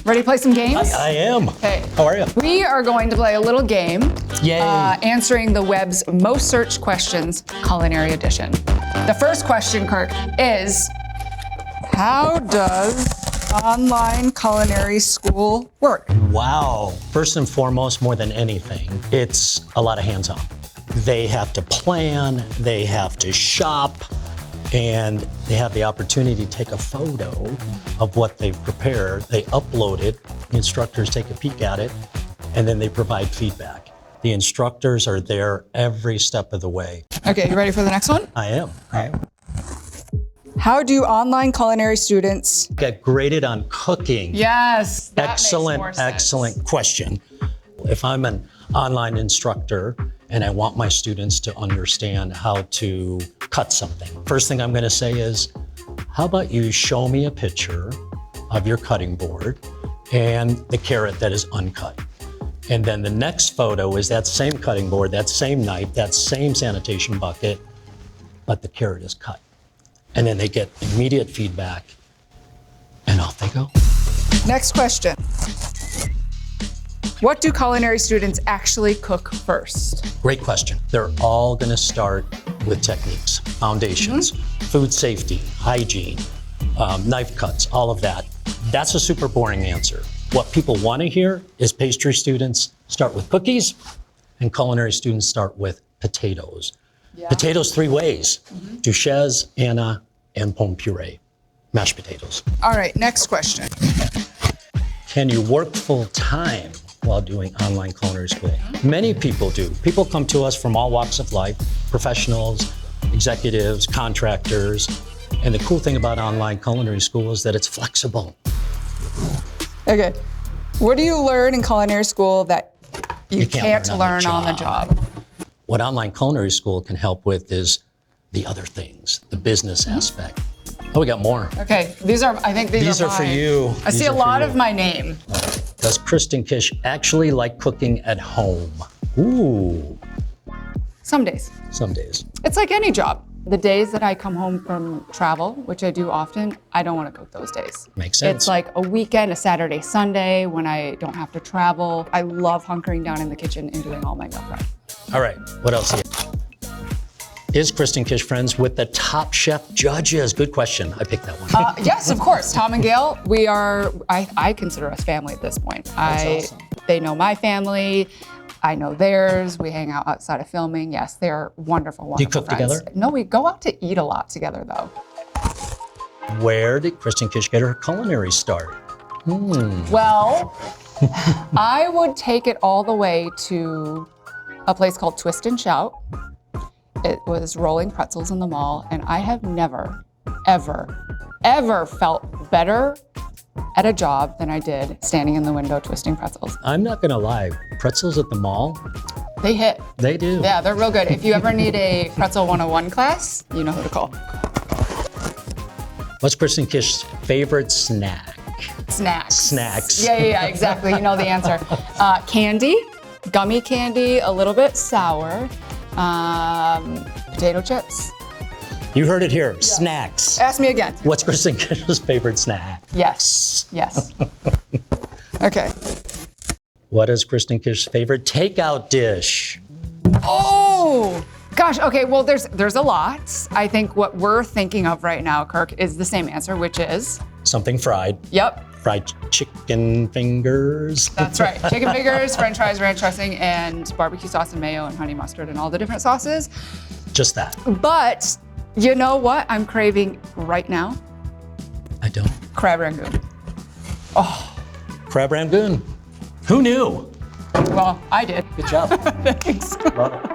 Ready to play some games? I am. Okay. How are you? We are going to play a little game. Yay. Answering the web's most searched questions, Culinary Edition. The first question, Kirk, is how does online culinary school work? Wow. First and foremost, more than anything, it's a lot of hands-on. They have to plan, they have to shop, and they have the opportunity to take a photo of what they've prepared. They upload it, the instructors take a peek at it, and then they provide feedback. The instructors are there every step of the way. Okay, you ready for the next one? I am. How do online culinary students Get graded on cooking. Yes, that Excellent, makes more sense. excellent question. If I'm an online instructor and I want my students to understand how to cut something, first thing I'm going to say is, how about you show me a picture of your cutting board and the carrot that is uncut. And then the next photo is that same cutting board, that same knife, that same sanitation bucket, but the carrot is cut. And then they get immediate feedback and off they go. Next question. What do culinary students actually cook first? Great question. They're all going to start with techniques, foundations, food safety, hygiene, knife cuts, all of that. That's a super boring answer. What people want to hear is pastry students start with cookies and culinary students start with potatoes. Yeah. Potatoes three ways, duchesse, Anna, and pomme puree, mashed potatoes. All right, next question. Can you work full time while doing online culinary school? Many people do. People come to us from all walks of life, professionals, executives, contractors. And the cool thing about online culinary school is that it's flexible. Okay, what do you learn in culinary school that you can't learn on the job? What online culinary school can help with is the other things, the business aspect. Oh, we got more. Okay, I think these are for mine. you. I see a lot of my name. Does Kristen Kish actually like cooking at home? Ooh, Some days. some days. It's like any job. The days that I come home from travel, which I do often, I don't want to cook those days. Makes sense. It's like a weekend, a Saturday, Sunday, when I don't have to travel. I love hunkering down in the kitchen and doing all my meal prep. All right, what else here? Is Kristen Kish friends with the Top Chef judges? Good question. I picked that one. Yes, of course. Tom and Gail, we are, I consider us family at this point. That's awesome. They know my family. I know theirs. We hang out outside of filming. Yes, they're wonderful, wonderful Do you cook friends. together? No, we go out to eat a lot together, though. Where did Kristen Kish get her culinary start? Well, I would take it all the way to a place called Twist and Shout. It was rolling pretzels in the mall, and I have never, ever felt better at a job than I did standing in the window twisting pretzels. I'm not gonna lie, pretzels at the mall, They hit. they do. Yeah, they're real good. If you ever need a Pretzel 101 class, you know who to call. What's Kristen Kish's favorite snack? Snacks. Snacks. Yeah, exactly. You know the answer. Candy, gummy candy, a little bit sour, potato chips. You heard it here, snacks. Ask me again. What's Kristen Kish's favorite snack? Yes. Okay. What is Kristen Kish's favorite takeout dish? Oh, gosh. Okay, well, there's a lot. I think what we're thinking of right now, Kirk, is the same answer, which is, Something fried. yep, Fried chicken fingers. that's right. Chicken fingers, French fries, ranch dressing, and barbecue sauce and mayo and honey mustard and all the different sauces. Just that. But you know what I'm craving right now? I don't. Crab rangoon. Crab rangoon. Who knew? Well, I did. Good job. Thanks. Love it.